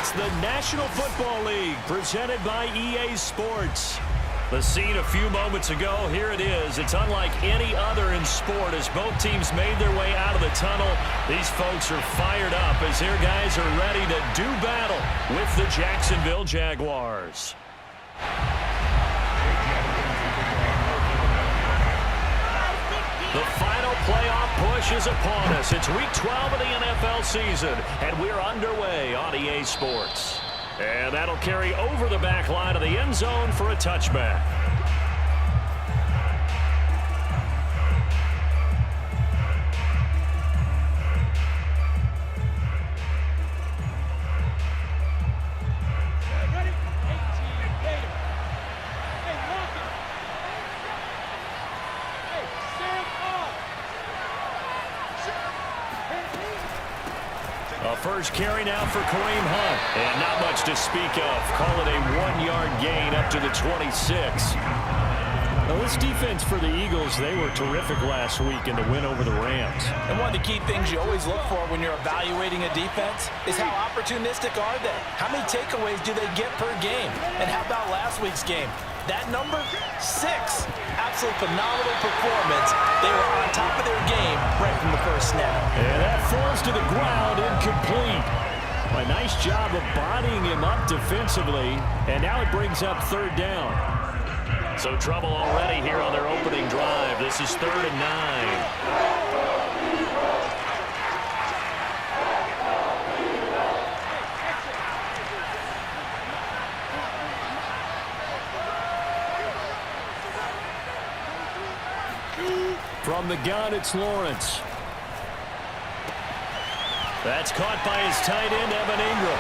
It's the National Football League presented by EA Sports. The scene a few moments ago, here it is. It's unlike any other in sport as both teams made their way out of the tunnel. These folks are fired up as their guys are ready to do battle with the Jacksonville Jaguars. The final playoff push is upon us. It's Week 12 of the NFL season, and we're underway on EA Sports. And that'll carry over the back line of the end zone for a touchback. First carry now for Kareem Hunt. And not much to speak of. Call it a 1-yard gain up to the 26. Now, this defense for the Eagles, they were terrific last week in the win over the Rams. And one of the key things you always look for when you're evaluating a defense is how opportunistic are they? How many takeaways do they get per game? And how about last week's game? That number, 6. Absolute phenomenal performance. They were on top of their game right from the first snap. And that falls to the ground, incomplete. A nice job of bodying him up defensively. And now it brings up third down. So trouble already here on their opening drive. This is 3rd and 9. From the gun, it's Lawrence. That's caught by his tight end, Evan Ingram.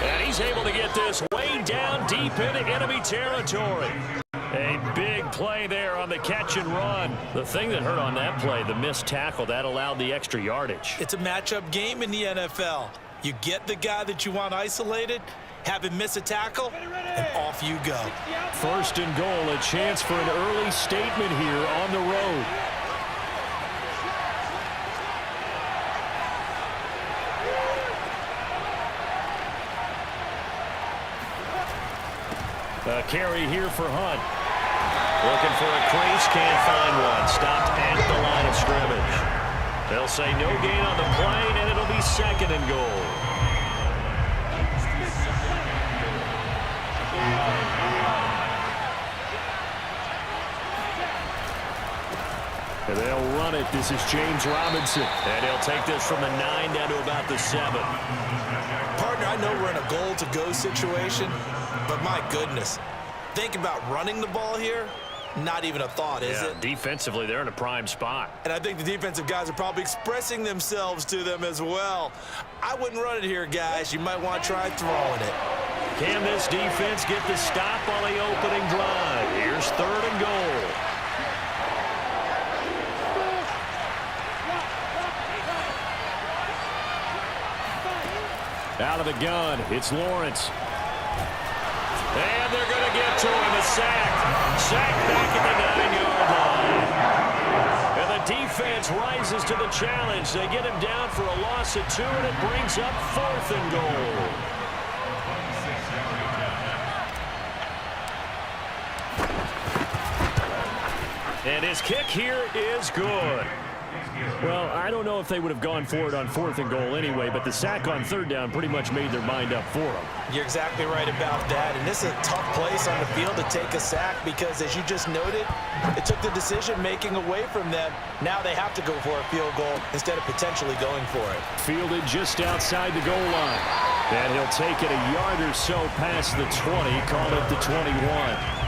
And he's able to get this way down deep into enemy territory. A big play there on the catch and run. The thing that hurt on that play, the missed tackle, that allowed the extra yardage. It's a matchup game in the NFL. You get the guy that you want isolated, have him miss a tackle, and off you go. 1st and goal, a chance for an early statement here on the road. A carry here for Hunt. Looking for a crease, can't find one. Stopped at the line of scrimmage. They'll say no gain on the play, and it'll be 2nd and goal. And they'll run it. This is James Robinson. And he'll take this from the 9 down to about the 7. Partner, I know we're in a goal-to-go situation, but my goodness, think about running the ball here. Not even a thought, is it? Defensively, they're in a prime spot. And I think the defensive guys are probably expressing themselves to them as well. I wouldn't run it here, guys. You might want to try throwing it. Can this defense get the stop on the opening drive? Here's 3rd and goal. Out of the gun, it's Lawrence. And they're going to get to him, a sack. Sack back at the 9-yard line. And the defense rises to the challenge. They get him down for a loss of 2, and it brings up 4th and goal. And his kick here is good. Well, I don't know if they would have gone for it on 4th and goal anyway, but the sack on 3rd down pretty much made their mind up for them. You're exactly right about that, and this is a tough place on the field to take a sack because, as you just noted, it took the decision-making away from them. Now they have to go for a field goal instead of potentially going for it. Fielded just outside the goal line. And he'll take it a yard or so past the 20, call it the 21.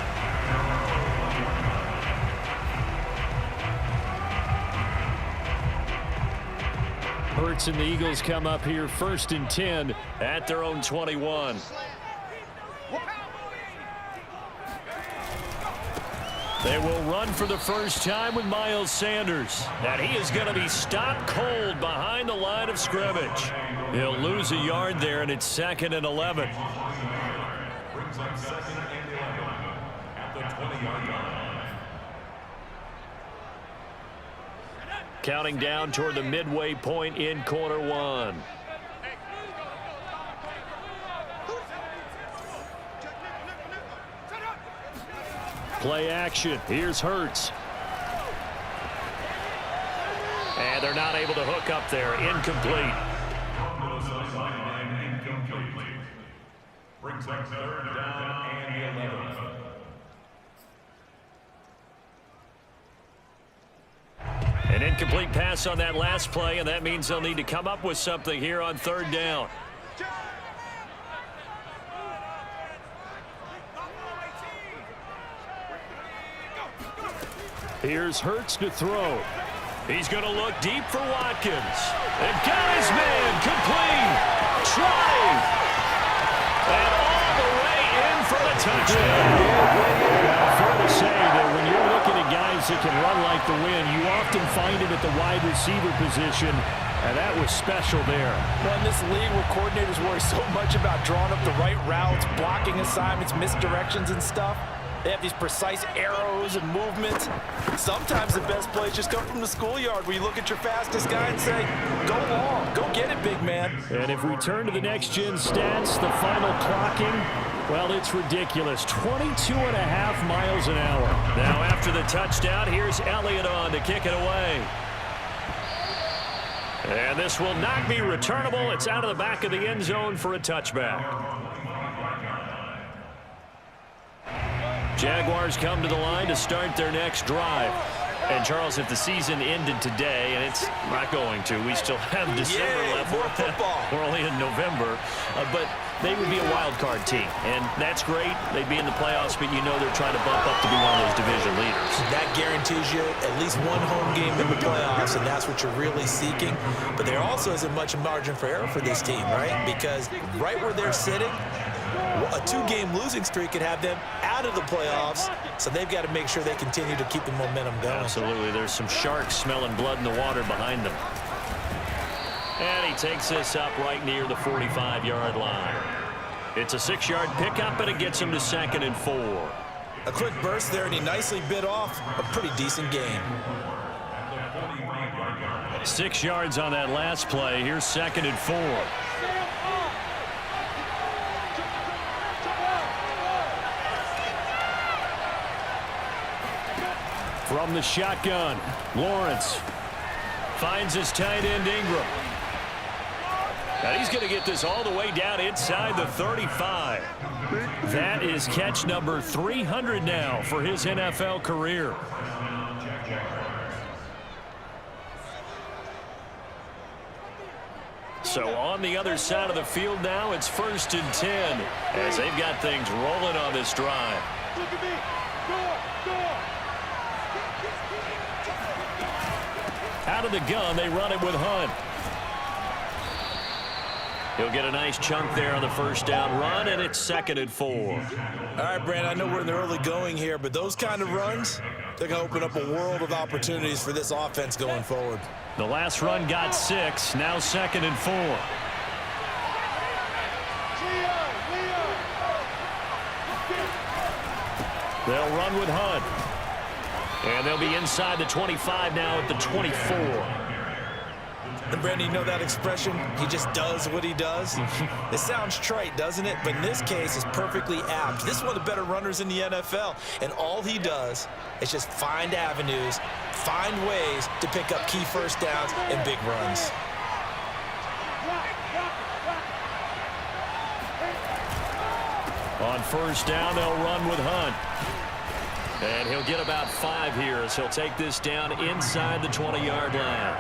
Hurts and the Eagles come up here 1st and 10 at their own 21. They will run for the first time with Miles Sanders. And he is going to be stopped cold behind the line of scrimmage. He'll lose a yard there, and it's 2nd and 11. Brings up 2nd and 11 at the 20-yard line. counting down toward the midway point in quarter one. Play action. Here's Hurts. And they're not able to hook up there. Incomplete. Brings up third down and 11. An incomplete pass on that last play, and that means they'll need to come up with something here on third down. Here's Hurts to throw. He's going to look deep for Watkins. And got his man complete. Drive. And all the way in for the touchdown. Fair to say that when you're looking at guys that can run like the wind, you often find him at the wide receiver position, and that was special there. Well, in this league where coordinators worry so much about drawing up the right routes, blocking assignments, misdirections and stuff, they have these precise arrows and movements. Sometimes the best plays just come from the schoolyard where you look at your fastest guy and say, go long, go get it, big man. And if we turn to the next-gen stats, the final clocking, well, it's ridiculous. 22.5 miles an hour. Now, after the touchdown, here's Elliott on to kick it away. And this will not be returnable. It's out of the back of the end zone for a touchback. Jaguars come to the line to start their next drive. And, Charles, if the season ended today, and it's not going to, we still have December left. More football. We're only in November. But they would be a wild card team. And that's great. They'd be in the playoffs, but you know they're trying to bump up to be one of those division leaders. That guarantees you at least one home game in the playoffs, and that's what you're really seeking. But there also isn't much margin for error for this team, right? Because right where they're sitting, a two-game losing streak could have them out of the playoffs, so they've got to make sure they continue to keep the momentum going. Absolutely. There's some sharks smelling blood in the water behind them. And he takes this up right near the 45-yard line. It's a 6-yard pickup, and it gets him to 2nd and 4. A quick burst there, and he nicely bit off a pretty decent gain. 6 yards on that last play. Here's 2nd and 4. From the shotgun, Lawrence finds his tight end Ingram. Now he's going to get this all the way down inside the 35. That is catch number 300 now for his NFL career. So on the other side of the field now, it's 1st and 10 as they've got things rolling on this drive. Look at me. Go. Out of the gun, they run it with Hunt. He'll get a nice chunk there on the first down run, and it's 2nd and 4. All right, Brandon, I know we're in the early going here, but those kind of runs, they're going to open up a world of opportunities for this offense going forward. The last run got 6, now 2nd and 4. They'll run with Hunt. And they'll be inside the 25 now at the 24. And, Brandon, you know that expression, he just does what he does? It sounds trite, doesn't it? But in this case, it's perfectly apt. This is one of the better runners in the NFL, and all he does is just find avenues, find ways to pick up key first downs and big runs. On first down, they'll run with Hunt. And he'll get about 5 here as he'll take this down inside the 20-yard line.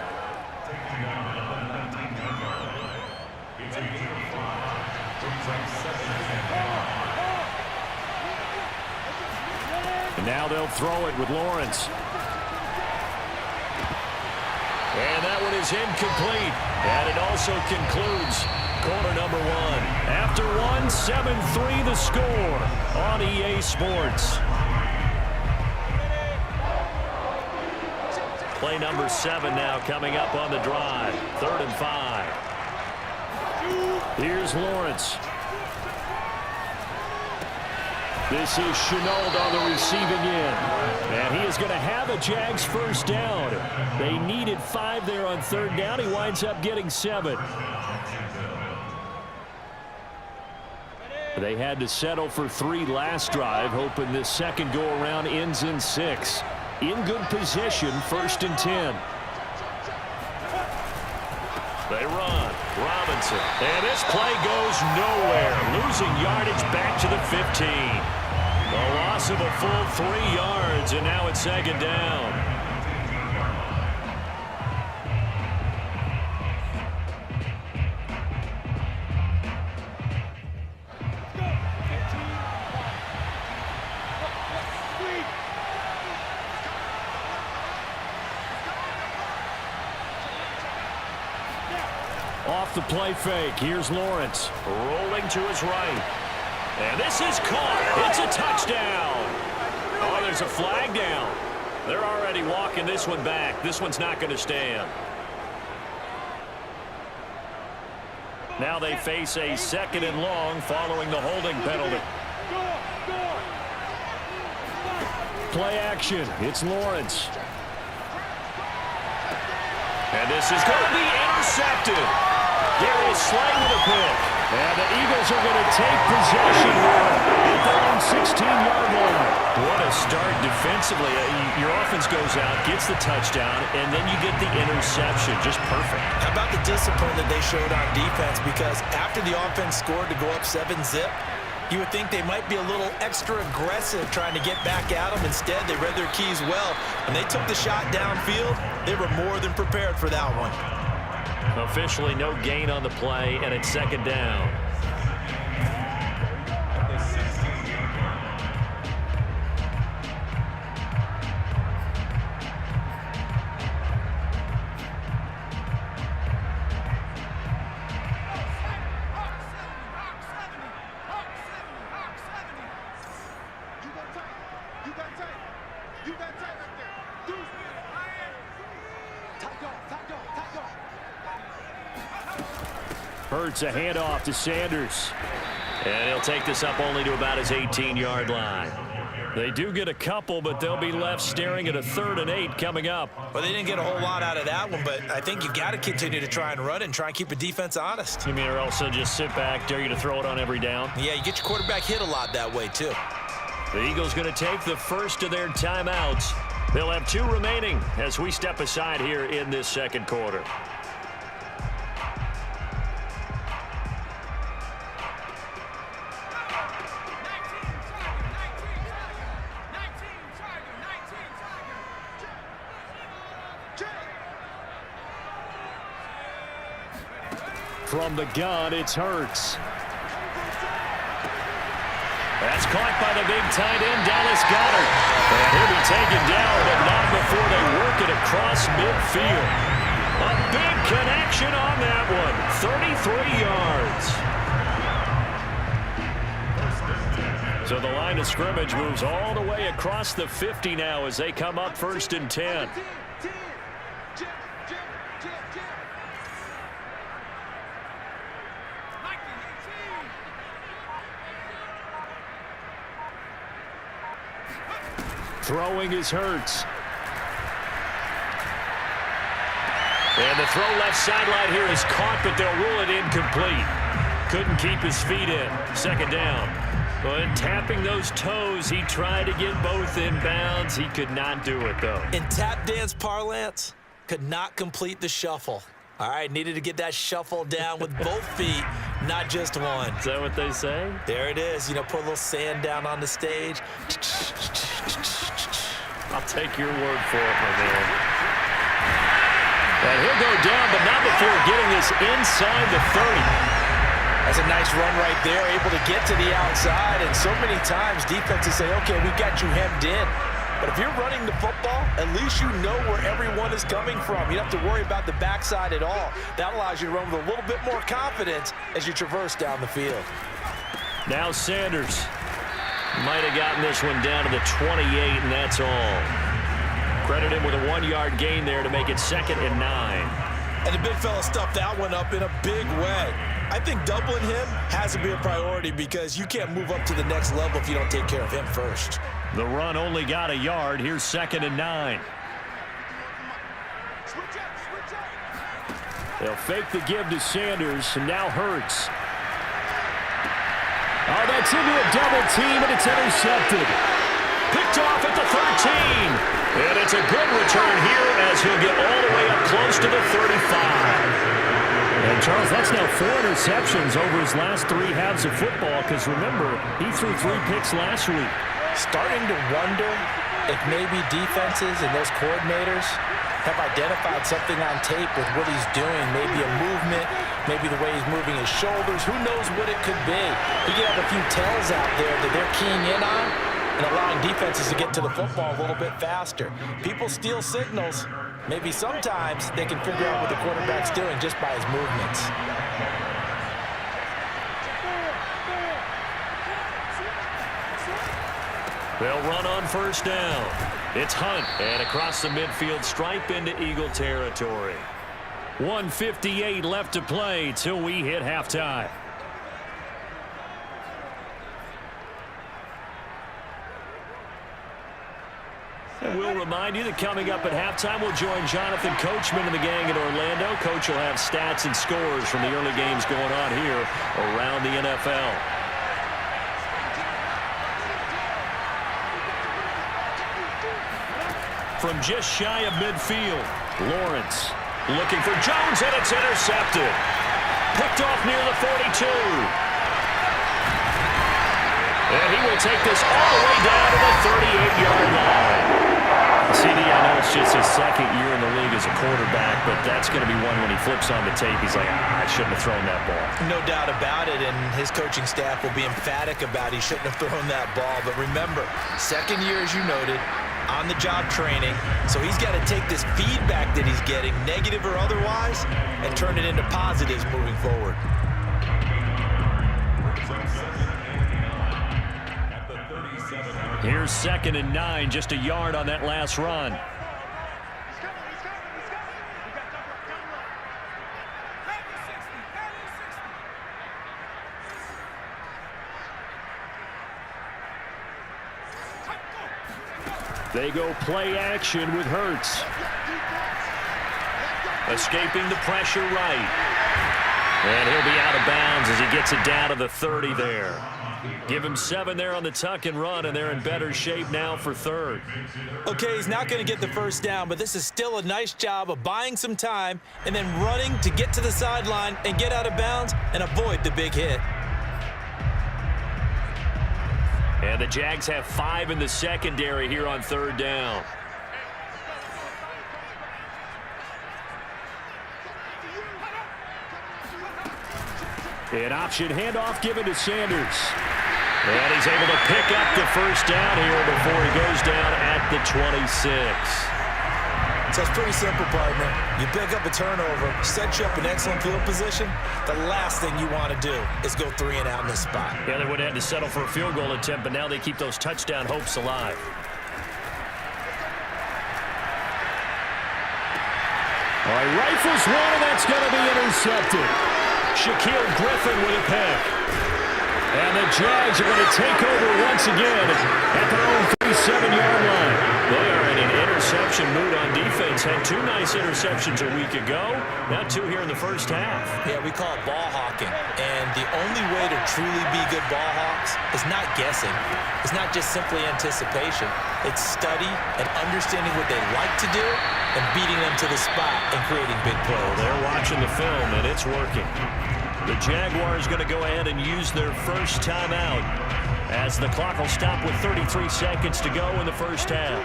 And now they'll throw it with Lawrence. And that one is incomplete. And it also concludes quarter number 1. After 1, 7-3 the score on EA Sports. Play number 7 now coming up on the drive. 3rd and 5. Here's Lawrence. This is Chenault on the receiving end. And he is going to have a Jags first down. They needed 5 there on third down. He winds up getting 7. They had to settle for 3 last drive, hoping this second go-around ends in 6. In good position, 1st and 10. They run. Robinson. And this play goes nowhere. Losing yardage back to the 15. A loss of a full 3 yards, and now it's 2nd down. Off the play fake. Here's Lawrence. Rolling to his right. And this is caught. It's a touchdown. Oh, there's a flag down. They're already walking this one back. This one's not going to stand. Now they face a 2nd and long following the holding penalty. Play action. It's Lawrence. And this is going to be intercepted. Darius Slay with a pick. And the Eagles are going to take possession at their own 16-yard line. What a start defensively. Your offense goes out, gets the touchdown, and then you get the interception. Just perfect. How about the discipline that they showed on defense? Because after the offense scored to go up 7-zip, you would think they might be a little extra aggressive trying to get back at them. Instead, they read their keys well. When they took the shot downfield, they were more than prepared for that one. Officially no gain on the play, and it's 2nd down. Hurts a handoff to Sanders. And he'll take this up only to about his 18-yard line. They do get a couple, but they'll be left staring at a 3rd and 8 coming up. Well, they didn't get a whole lot out of that one, but I think you got to continue to try and run and try and keep the defense honest. You mean or also just sit back, dare you to throw it on every down? Yeah, you get your quarterback hit a lot that way, too. The Eagles going to take the first of their timeouts. They'll have 2 remaining as we step aside here in this 2nd quarter. From the gun, it's Hurts. That's caught by the big tight end, Dallas Goedert. And he'll be taken down, but not before they work it across midfield. A big connection on that one. 33 yards. So the line of scrimmage moves all the way across the 50 now as they come up 1st and 10. Throwing is Hurts. And the throw left sideline here is caught, but they'll rule it incomplete. Couldn't keep his feet in. 2nd down. But tapping those toes, he tried to get both in bounds. He could not do it, though. In tap dance parlance, could not complete the shuffle. All right, needed to get that shuffle down with both feet, not just one. Is that what they say? There it is. You know, put a little sand down on the stage. I'll take your word for it, my man. And he'll go down, but not before getting this inside the 30. That's a nice run right there, able to get to the outside. And so many times defenses say, okay, we've got you hemmed in. But if you're running the football, at least you know where everyone is coming from. You don't have to worry about the backside at all. That allows you to run with a little bit more confidence as you traverse down the field. Now Sanders might have gotten this one down to the 28, and that's all. Credit him with a 1-yard gain there to make it 2nd and 9. And the big fella stuffed that one up in a big way. I think doubling him has to be a priority because you can't move up to the next level if you don't take care of him first. The run only got a yard. Here's 2nd and 9. They'll fake the give to Sanders, and now Hurts. Oh, that's into a double team, and it's intercepted. Picked off at the 13. And it's a good return here as he'll get all the way up close to the 35. And, Charles, that's now 4 interceptions over his last 3 halves of football because, remember, he threw 3 picks last week. Starting to wonder if maybe defenses and those coordinators have identified something on tape with what he's doing. Maybe a movement, maybe the way he's moving his shoulders. Who knows what it could be? He could have a few tells out there that they're keying in on and allowing defenses to get to the football a little bit faster. People steal signals. Maybe sometimes they can figure out what the quarterback's doing just by his movements. They'll run on 1st down. It's Hunt, and across the midfield stripe into Eagle territory. 1:58 left to play till we hit halftime. And we'll remind you that coming up at halftime, we'll join Jonathan Coachman and the gang in Orlando. Coach will have stats and scores from the early games going on here around the NFL. From just shy of midfield, Lawrence looking for Jones, and it's intercepted. Picked off near the 42. And he will take this all the way down to the 38-yard line. CD, I know it's just his 2nd year in the league as a quarterback, but that's going to be one when he flips on the tape. He's like, I shouldn't have thrown that ball. No doubt about it, and his coaching staff will be emphatic about he shouldn't have thrown that ball. But remember, 2nd year, as you noted, on-the-job training, so he's got to take this feedback that he's getting, negative or otherwise, and turn it into positives moving forward. Here's 2nd and 9, just a yard on that last run. They go play action with Hurts. Escaping the pressure right. And he'll be out of bounds as he gets it down to the 30 there. Give him 7 there on the tuck and run, and they're in better shape now for 3rd. Okay, he's not going to get the 1st down, but this is still a nice job of buying some time and then running to get to the sideline and get out of bounds and avoid the big hit. And the Jags have 5 in the secondary here on 3rd down. An option handoff given to Sanders. And he's able to pick up the 1st down here before he goes down at the 26. So it's pretty simple, partner. You pick up a turnover, set you up in excellent field position. The last thing you want to do is go 3 and out in this spot. Yeah, they would have had to settle for a field goal attempt, but now they keep those touchdown hopes alive. All right, rifles one, and that's going to be intercepted. Shaquille Griffin with a pick. And the Jags are going to take over once again at their own 37-yard line. They are in an interception mood on defense. Had 2 nice interceptions a week ago. Now 2 here in the 1st half. Yeah, we call it ball hawking. And the only way to truly be good ball hawks is not guessing. It's not just simply anticipation. It's study and understanding what they like to do and beating them to the spot and creating big plays. They're watching the film, and it's working. The Jaguars going to go ahead and use their 1st timeout as the clock will stop with 33 seconds to go in the 1st half.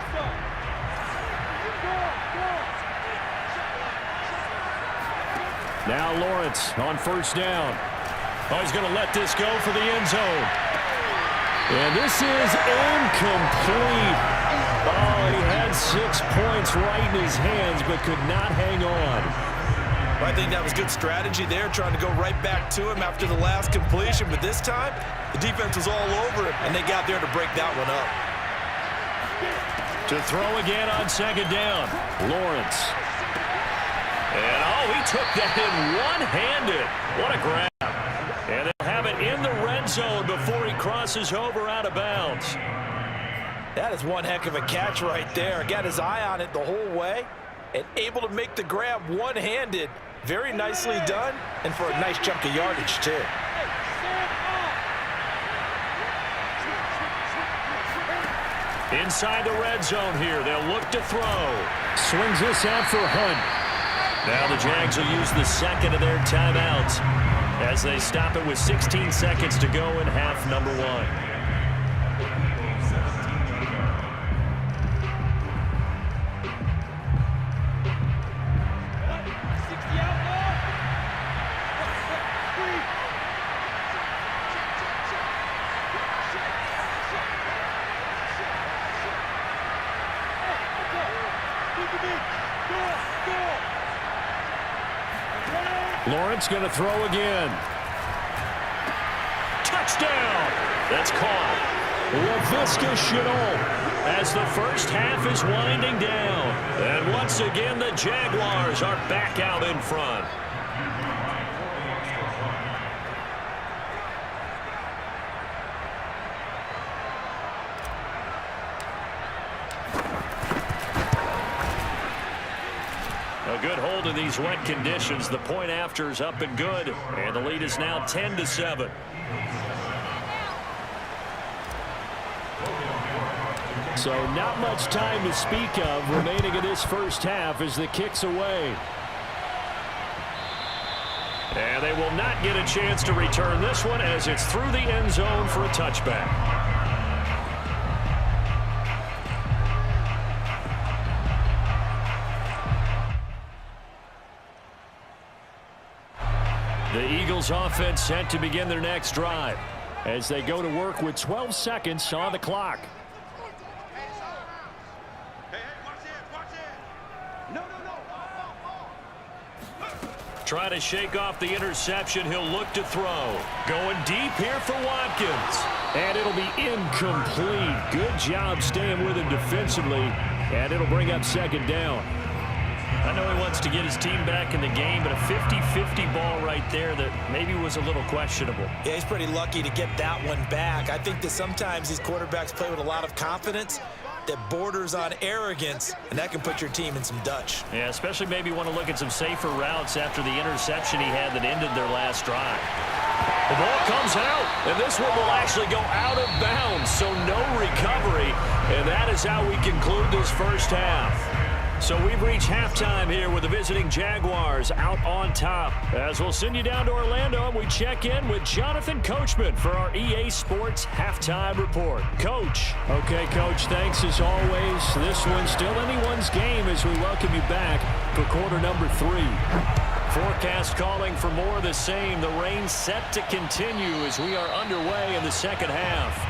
Now Lawrence on 1st down. Oh, he's going to let this go for the end zone. And this is incomplete. Oh, he had 6 points right in his hands but could not hang on. I think that was good strategy there, trying to go right back to him after the last completion. But this time, the defense was all over it, and they got there to break that one up. To throw again on 2nd down, Lawrence. And, oh, he took that in one-handed. What a grab. And they'll have it in the red zone before he crosses over out of bounds. That is one heck of a catch right there. Got his eye on it the whole way and able to make the grab one-handed. Very nicely done, and for a nice chunk of yardage, too. Inside the red zone here, they'll look to throw. Swings this out for Hunt. Now the Jags will use the second of their timeouts as they stop it with 16 seconds to go in half number one. Lawrence going to throw again. Touchdown! That's caught. LaVisca Chenault as the first half is winding down. And once again, the Jaguars are back out in front. A good hold in these wet conditions. The point after is up and good, and the lead is now 10-7. So not much time to speak of remaining in this first half as the kick's away. And they will not get a chance to return this one as it's through the end zone for a touchback. The Eagles offense set to begin their next drive as they go to work with 12 seconds on the clock. Try to shake off the interception. He'll look to throw. Going deep here for Watkins. And it'll be incomplete. Good job staying with him defensively. And it'll bring up second down. I know he wants to get his team back in the game, but a 50-50 ball right there that maybe was a little questionable. Yeah, he's pretty lucky to get that one back. I think that sometimes these quarterbacks play with a lot of confidence that borders on arrogance, and that can put your team in some Dutch. Yeah, especially maybe want to look at some safer routes after the interception he had that ended their last drive. The ball comes out, and this one will actually go out of bounds, so no recovery, and that is how we conclude this first half. So we've reached halftime here with the visiting Jaguars out on top. As we'll send you down to Orlando, and we check in with Jonathan Coachman for our EA Sports Halftime Report. Coach. Okay, Coach, thanks as always. This one's still anyone's game as we welcome you back for quarter number 3. Forecast calling for more of the same. The rain set to continue as we are underway in the second half.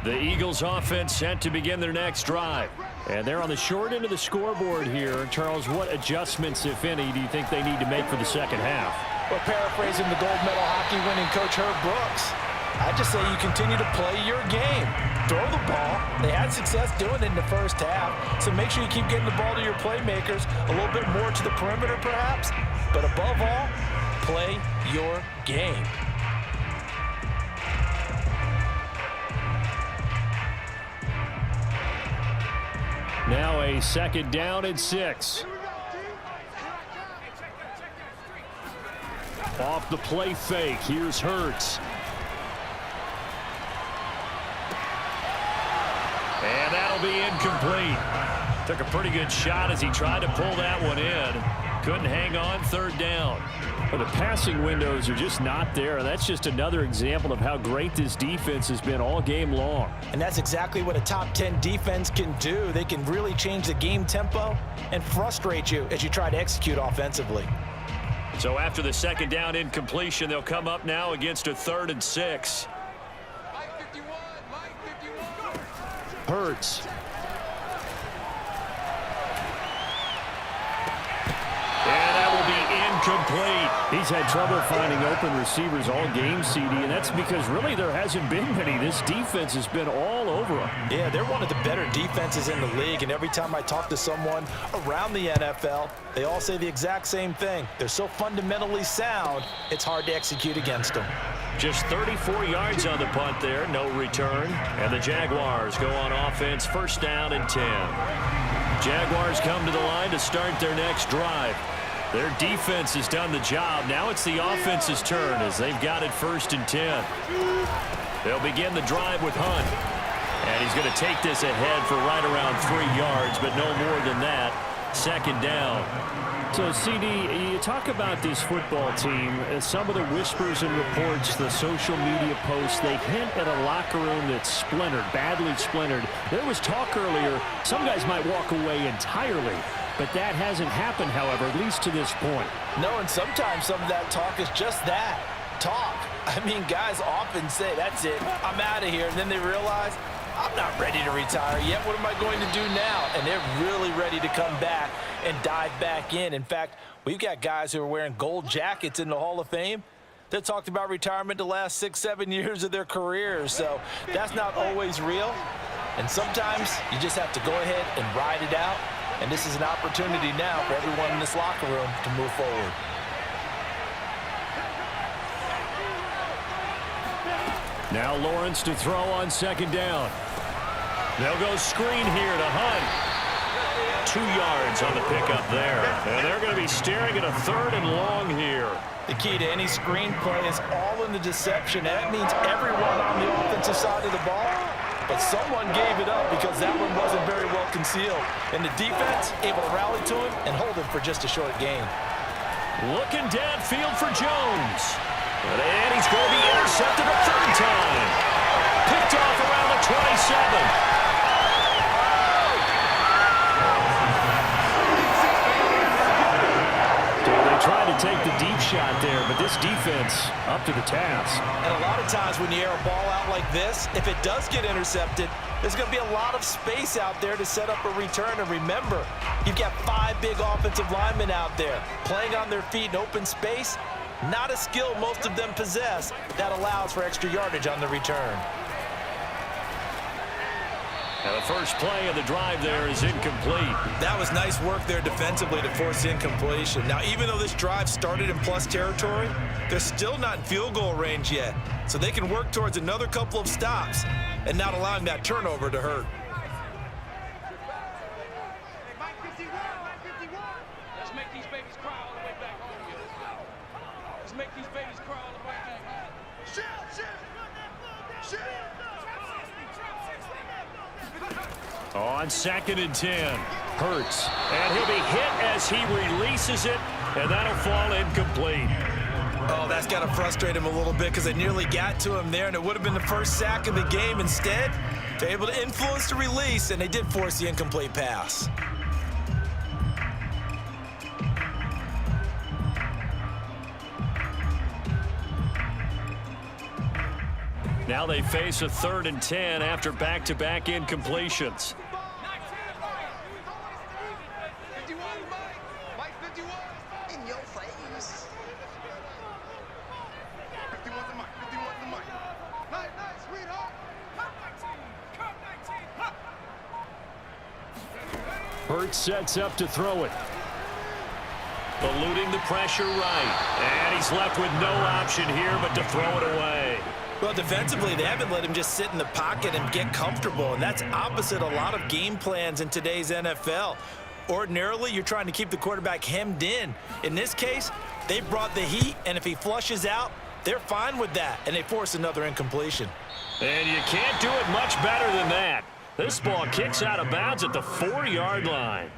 The Eagles offense set to begin their next drive. And they're on the short end of the scoreboard here. Charles, what adjustments, if any, do you think they need to make for the second half? Well, paraphrasing the gold medal hockey winning coach Herb Brooks, I just say you continue to play your game. Throw the ball. They had success doing it in the first half, so make sure you keep getting the ball to your playmakers, a little bit more to the perimeter perhaps, but above all, play your game. Now a second down and 6. Off the play fake, here's Hurts. And that'll be incomplete. Took a pretty good shot as he tried to pull that one in. Couldn't hang on, third down. Well, the passing windows are just not there. That's just another example of how great this defense has been all game long. And that's exactly what a top 10 defense can do. They can really change the game tempo and frustrate you as you try to execute offensively. So after the second down incompletion, they'll come up now against a 3rd and 6. Hurts. And that will be incomplete. He's had trouble finding open receivers all game, CD, and that's because really there hasn't been many. This defense has been all over him. Yeah, they're one of the better defenses in the league, and every time I talk to someone around the NFL, they all say the exact same thing. They're so fundamentally sound, it's hard to execute against them. Just 34 yards on the punt there, no return. And the Jaguars go on offense, first down and 10. Jaguars come to the line to start their next drive. Their defense has done the job. Now it's the offense's turn as they've got it first and 10. They'll begin the drive with Hunt. And he's going to take this ahead for right around 3 yards, but no more than that. Second down. So, CD, you talk about this football team, some of the whispers and reports, the social media posts, they hint at a locker room that's splintered, badly splintered. There was talk earlier, some guys might walk away entirely, but that hasn't happened, however, at least to this point. No, and sometimes some of that talk is just that, talk. I mean, guys often say, that's it, I'm out of here, and then they realize, I'm not ready to retire yet. What am I going to do now? And they're really ready to come back and dive back in. In fact, we've got guys who are wearing gold jackets in the Hall of Fame that talked about retirement the last 6-7 years of their careers. So that's not always real. And sometimes you just have to go ahead and ride it out. And this is an opportunity now for everyone in this locker room to move forward. Now Lawrence to throw on second down. They'll go screen here to Hunt. 2 yards on the pickup there. And they're going to be staring at a third and long here. The key to any screen play is all in the deception. That means everyone on the offensive side of the ball. But someone gave it up because that one wasn't very well concealed. And the defense able to rally to him and hold him for just a short gain. Looking downfield for Jones. And he's going to be intercepted a third time. Picked off around the 27. Tried to take the deep shot there, but this defense up to the task. And a lot of times when you air a ball out like this, if it does get intercepted, there's going to be a lot of space out there to set up a return. And remember, you've got 5 big offensive linemen out there playing on their feet in open space. Not a skill most of them possess that allows for extra yardage on the return. And the first play of the drive there is incomplete. That was nice work there defensively to force incompletion. Now, even though this drive started in plus territory, they're still not in field goal range yet. So they can work towards another couple of stops and not allowing that turnover to hurt. Let's make these babies cry all the way back home, yo. Let's make these babies cry all the way back home. On second and 10, Hurts. And he'll be hit as he releases it, and that'll fall incomplete. Oh, that's got to frustrate him a little bit because they nearly got to him there, and it would have been the first sack of the game. Instead, they're able to influence the release, and they did force the incomplete pass. Now they face a third and 10 after back-to-back incompletions. Hurts sets up to throw it. Eluding the pressure right. And he's left with no option here but to throw it away. Well, defensively, they haven't let him just sit in the pocket and get comfortable, and that's opposite a lot of game plans in today's NFL. Ordinarily, you're trying to keep the quarterback hemmed in. In this case, they brought the heat, and if he flushes out, they're fine with that, and they force another incompletion. And you can't do it much better than that. This ball kicks out of bounds at the 4-yard line.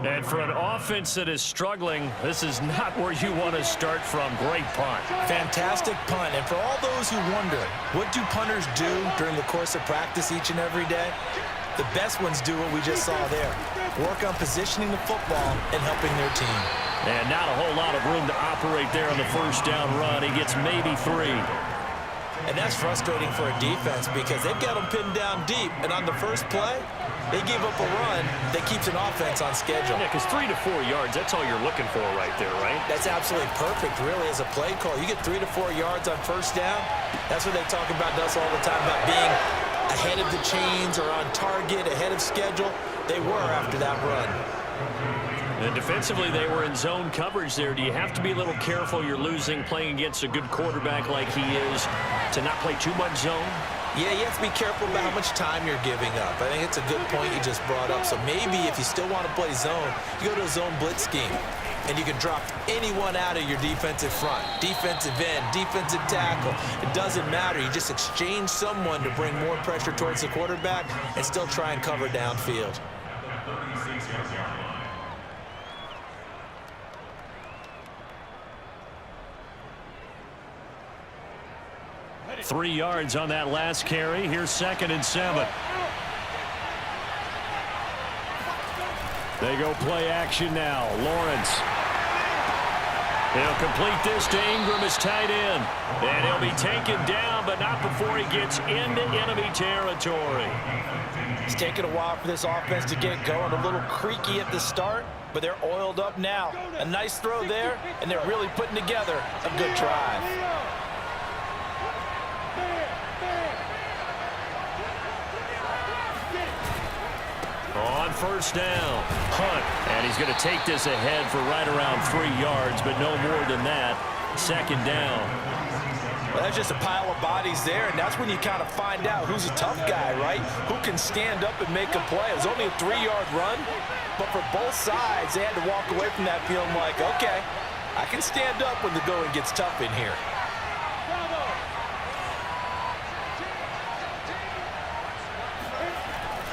And for an offense that is struggling, this is not where you want to start from. Great punt. Fantastic punt. And for all those who wonder, what do punters do during the course of practice each and every day? The best ones do what we just saw there. Work on positioning the football and helping their team. And not a whole lot of room to operate there on the first down run. He gets maybe 3. And that's frustrating for a defense because they've got them pinned down deep. And on the first play, They gave up a run that keeps an offense on schedule. Yeah, because 3 to 4 yards, that's all you're looking for right there, right? That's absolutely perfect, really, as a play call. You get 3 to 4 yards on first down. That's what they talk about us all the time, about being ahead of the chains or on target, ahead of schedule. They were after that run. And defensively, they were in zone coverage there. Do you have to be a little careful you're losing playing against a good quarterback like he is to not play too much zone? Yeah, you have to be careful about how much time you're giving up. I think it's a good point you just brought up. So maybe if you still want to play zone, you go to a zone blitz scheme. And you can drop anyone out of your defensive front. Defensive end, defensive tackle. It doesn't matter. You just exchange someone to bring more pressure towards the quarterback and still try and cover downfield. 3 yards on that last carry. Here's 2nd and 7. They go play action now. Lawrence. He'll complete this to Ingram as tight end. And he'll be taken down, but not before he gets into enemy territory. It's taken a while for this offense to get going. A little creaky at the start, but they're oiled up now. A nice throw there, and they're really putting together a good drive. On first down, Hunt, and he's going to take this ahead for right around 3 yards, but no more than that. 2nd down. Well, that's just a pile of bodies there, and that's when you kind of find out who's a tough guy, right? Who can stand up and make a play. It was only a 3-yard run, but for both sides, they had to walk away from that feeling like, okay, I can stand up when the going gets tough in here.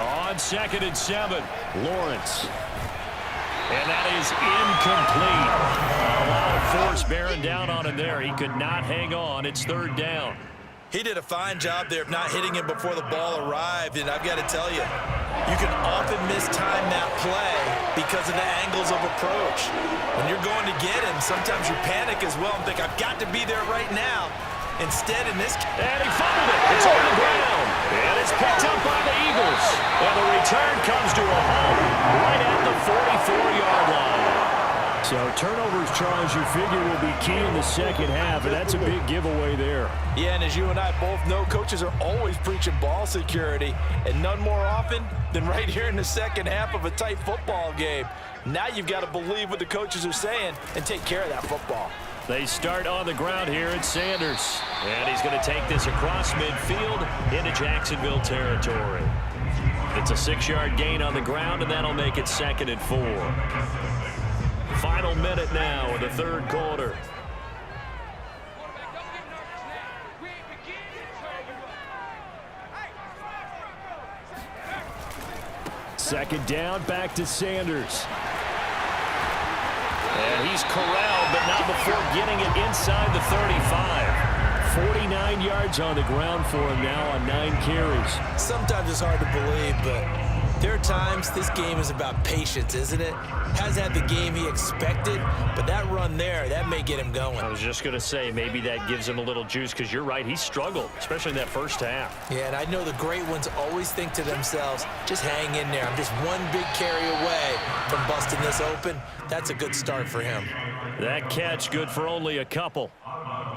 On 2nd and 7, Lawrence. And that is incomplete. A lot of force bearing down on him there. He could not hang on. It's 3rd down. He did a fine job there of not hitting him before the ball arrived, and I've got to tell you, you can often mistime that play because of the angles of approach. When you're going to get him, sometimes you panic as well and think, I've got to be there right now. Instead, in this... And he fumbled it. It's on the ground. And it's picked up by the Eagles. And the return comes to a halt right at the 44-yard line. So turnovers, Charles, you figure will be key in the second half, and that's a big giveaway there. Yeah, and as you and I both know, coaches are always preaching ball security, and none more often than right here in the second half of a tight football game. Now you've got to believe what the coaches are saying and take care of that football. They start on the ground here at Sanders. And he's going to take this across midfield into Jacksonville territory. It's a 6-yard gain on the ground, and that'll make it 2nd and 4. Final minute now of the 3rd quarter. Second down, back to Sanders. And he's corralled, but not before getting it inside the 35. 49 yards on the ground for him now on 9 carries. Sometimes it's hard to believe, but there are times this game is about patience, isn't it? Hasn't had the game he expected, but that run there, that may get him going. I was just going to say, maybe that gives him a little juice, because you're right, he struggled, especially in that first half. Yeah, and I know the great ones always think to themselves, just hang in there. I'm just one big carry away from busting this open. That's a good start for him. That catch good for only a couple.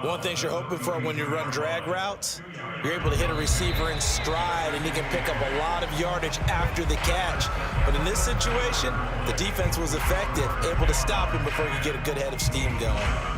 One thing you're hoping for when you run drag routes, you're able to hit a receiver in stride, and he can pick up a lot of yardage after the catch. But in this situation, the defense was effective, able to stop him before he could get a good head of steam going.